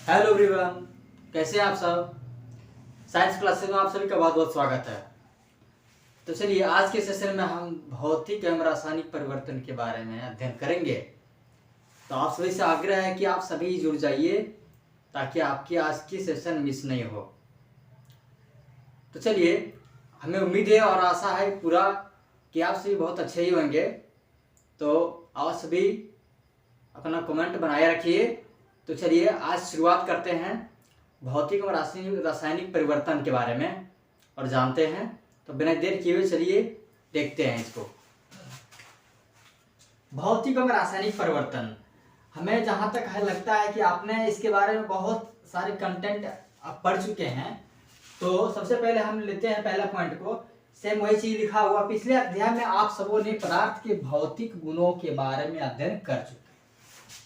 Hello everyone, कैसे हैं आप सब। साइंस क्लासेस में आप सभी का बहुत बहुत स्वागत है। तो चलिए आज के सेशन में हम भौतिक एवं रासायनिक परिवर्तन के बारे में अध्ययन करेंगे। तो आप सभी से आग्रह है कि आप सभी जुड़ जाइए ताकि आपकी आज की सेशन मिस नहीं हो। तो चलिए, हमें उम्मीद है और आशा है पूरा कि आप सभी बहुत अच्छे ही होंगे। तो आप सभी अपना कमेंट बनाए रखिए। तो चलिए आज शुरुआत करते हैं भौतिक और रासायनिक परिवर्तन के बारे में और जानते हैं। तो बिना देर किए हुए चलिए देखते हैं इसको। भौतिक और रासायनिक परिवर्तन, हमें जहाँ तक है लगता है कि आपने इसके बारे में बहुत सारे कंटेंट आप पढ़ चुके हैं। तो सबसे पहले हम लेते हैं पहला पॉइंट को। सेम वही चीज लिखा हुआ पिछले अध्याय में आप सबों ने पदार्थ के भौतिक गुणों के बारे में अध्ययन कर चुके हैं।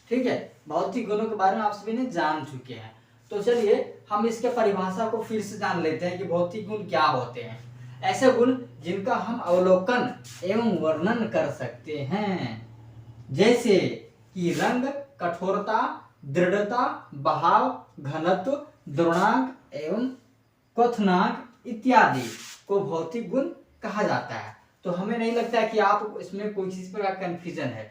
ठीक है, भौतिक गुणों के बारे में आप सभी ने जान चुके हैं। तो चलिए हम इसके परिभाषा को फिर से जान लेते हैं कि भौतिक गुण क्या होते हैं। ऐसे गुण जिनका हम अवलोकन एवं वर्णन कर सकते हैं, जैसे कि रंग, कठोरता, दृढ़ता, बहाव, घनत्व, द्रवणांक एवं क्वथनांक इत्यादि को भौतिक गुण कहा जाता है। तो हमें नहीं लगता कि आप इसमें कोई चीज पर कंफ्यूजन है।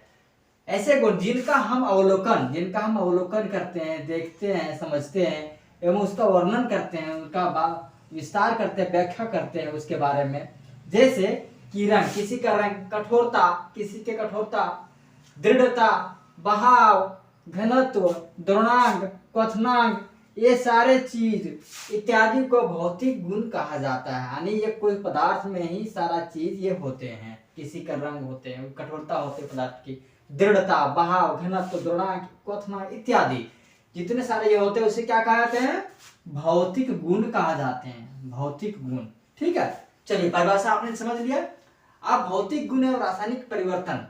ऐसे गुण जिनका हम अवलोकन करते हैं, देखते हैं, समझते हैं एवं उसका वर्णन करते हैं, उनका विस्तार करते हैं, व्याख्या करते हैं उसके बारे में। जैसे कि रंग, किसी का रंग, कठोरता, किसी के कठोरता, दृढ़ता, बहाव, घनत्व, द्रवणांक, क्वथनांक, ये सारे चीज इत्यादि को भौतिक गुण कहा जाता है। यानी ये कोई पदार्थ में ही सारा चीज ये होते हैं। किसी का रंग होते हैं, कठोरता होते हैं पदार्थ की, दृढ़ता, बहाव, घनत्व, द्रवणांक, क्वथनांक इत्यादि जितने सारे ये होते हैं उसे क्या कहा जाते हैं? भौतिक गुण कहा जाते हैं। भौतिक गुण। ठीक है, चलिए परिभाषा आपने समझ लिया। अब भौतिक गुण और रासायनिक परिवर्तन,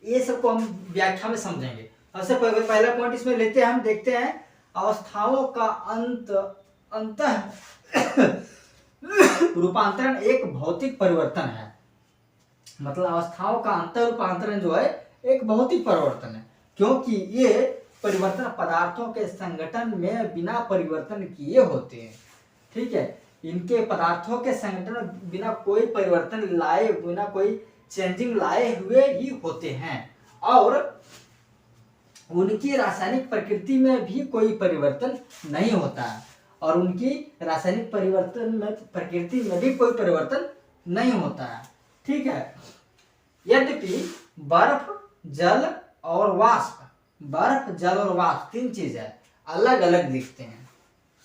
ये सबको हम व्याख्या में समझेंगे। सबसे पहला पॉइंट इसमें लेते हैं, हम देखते हैं अवस्थाओं का अंत रूपांतरण एक भौतिक परिवर्तन है। मतलब अवस्थाओं का अंतर रूपांतरण जो है एक भौतिक परिवर्तन है, क्योंकि ये परिवर्तन पदार्थों के संगठन में बिना परिवर्तन किए होते हैं। ठीक है, इनके पदार्थों के संगठन में बिना कोई परिवर्तन लाए, बिना कोई चेंजिंग लाए हुए ही होते हैं। और उनकी रासायनिक प्रकृति में भी कोई परिवर्तन नहीं होता है, और उनकी रासायनिक प्रकृति में भी कोई परिवर्तन नहीं होता है। ठीक है, यद्यपि बर्फ, जल और वाष्प, बर्फ, जल और वाष्प तीन चीज है, अलग अलग दिखते हैं।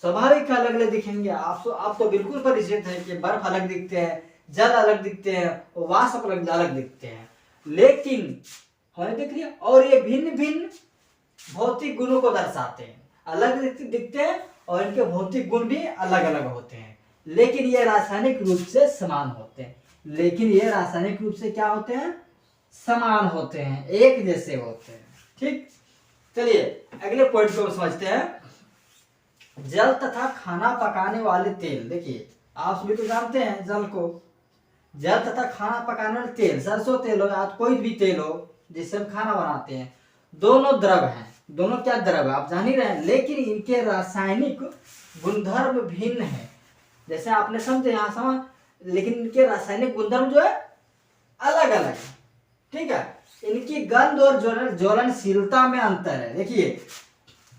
स्वाभाविक अलग अलग दिखेंगे। आप तो बिल्कुल परिचित है कि बर्फ अलग दिखते हैं, जल अलग दिखते हैं और वाष्प अलग दिखते हैं। लेकिन हमने देख लिया, और ये भिन्न भिन्न भौतिक गुणों को दर्शाते हैं। अलग दिखते हैं और इनके भौतिक गुण भी अलग अलग होते हैं, लेकिन ये रासायनिक रूप से समान होते हैं। लेकिन ये रासायनिक रूप से क्या होते हैं? समान होते हैं, एक जैसे होते हैं। ठीक, चलिए अगले पॉइंट को समझते हैं। जल तथा खाना पकाने वाले तेल। देखिए आप सभी तो जानते हैं जल को। जल तथा खाना पकाने वाले तेल, सरसों तेल हो या कोई भी तेल हो जिससे हम खाना बनाते हैं, दोनों द्रव हैं। दोनों क्या द्रव है आप जान ही रहे हैं, लेकिन इनके रासायनिक गुणधर्म भिन्न है। जैसे आपने समझे यहाँ समझ, लेकिन इनके रासायनिक गुणधर्म जो है अलग अलग है। ठीक है, इनकी गंध और ज्वलनशीलता में अंतर है। देखिए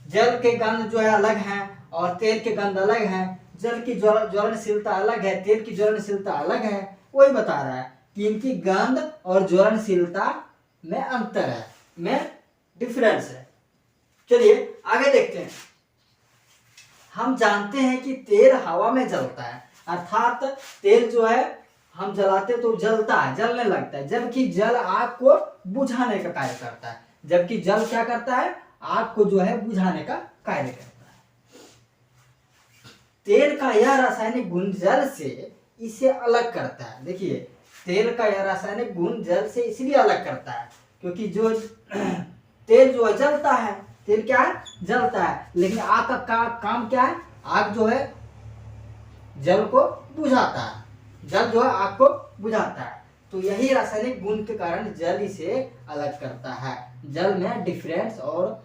जल के गंध जो है अलग है और तेल के गंध अलग है। जल की ज्वलनशीलता अलग है, तेल की ज्वलनशीलता अलग है। वही बता रहा है कि इनकी गंध और ज्वलनशीलता में अंतर है, में डिफरेंस है। चलिए आगे देखते हैं। हम जानते हैं कि तेल हवा में जलता है, अर्थात तेल जो है हम जलाते तो जलता है, जलने लगता है, जबकि जल आग को बुझाने का कार्य करता है। जबकि जल क्या करता है? आग को जो है बुझाने का कार्य करता है। तेल का यह रासायनिक गुण जल से इसे अलग करता है। देखिए तेल का यह रासायनिक गुण जल से इसलिए अलग करता है क्योंकि जो तेल जो है जलता है, तेल क्या है? जलता है, लेकिन आग का काम क्या है? आग जो है जल को बुझाता है, जल जो है आग को बुझाता है। तो यही रासायनिक गुण के कारण जल इसे अलग करता है। जल में डिफरेंस और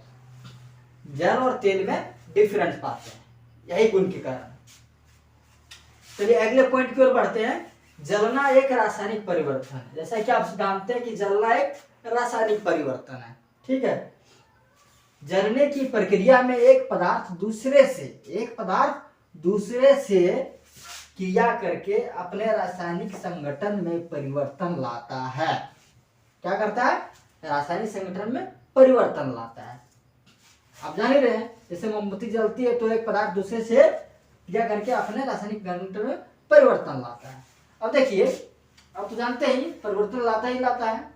जल और तेल में डिफरेंस पाते हैं, यही गुण के कारण। चलिए अगले पॉइंट की ओर बढ़ते हैं। जलना एक रासायनिक परिवर्तन है। जैसा कि आप जानते हैं कि जलना एक रासायनिक परिवर्तन है, ठीक है। जलने की प्रक्रिया में एक पदार्थ दूसरे से क्रिया करके अपने रासायनिक संगठन में परिवर्तन लाता है। क्या करता है? रासायनिक संगठन में परिवर्तन लाता है। आप जान ही रहे हैं, जैसे मोमबत्ती जलती है तो एक पदार्थ दूसरे से क्रिया करके अपने रासायनिक संगठन में परिवर्तन लाता है। अब देखिए, आप तो जानते ही परिवर्तन लाता ही लाता है।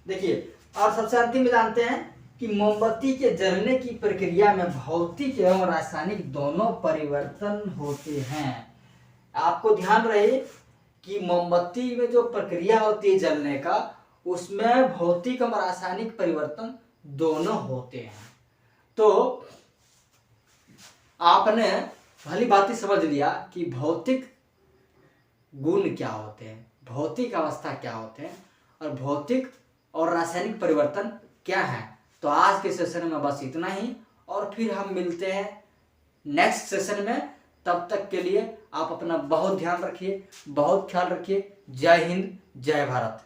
देखिए, और सबसे अंतिम में जानते हैं कि मोमबत्ती के जलने की प्रक्रिया में भौतिक एवं रासायनिक दोनों परिवर्तन होते हैं। आपको ध्यान रहे कि मोमबत्ती में जो प्रक्रिया होती है जलने का, उसमें भौतिक और रासायनिक परिवर्तन दोनों होते हैं। तो आपने भली भांति समझ लिया कि भौतिक गुण क्या होते हैं, भौतिक अवस्था क्या होते हैं और भौतिक और रासायनिक परिवर्तन क्या है। तो आज के सेशन में बस इतना ही, और फिर हम मिलते हैं नेक्स्ट सेशन में। तब तक के लिए आप अपना बहुत ध्यान रखिए, बहुत ख्याल रखिए। जय हिंद, जय भारत।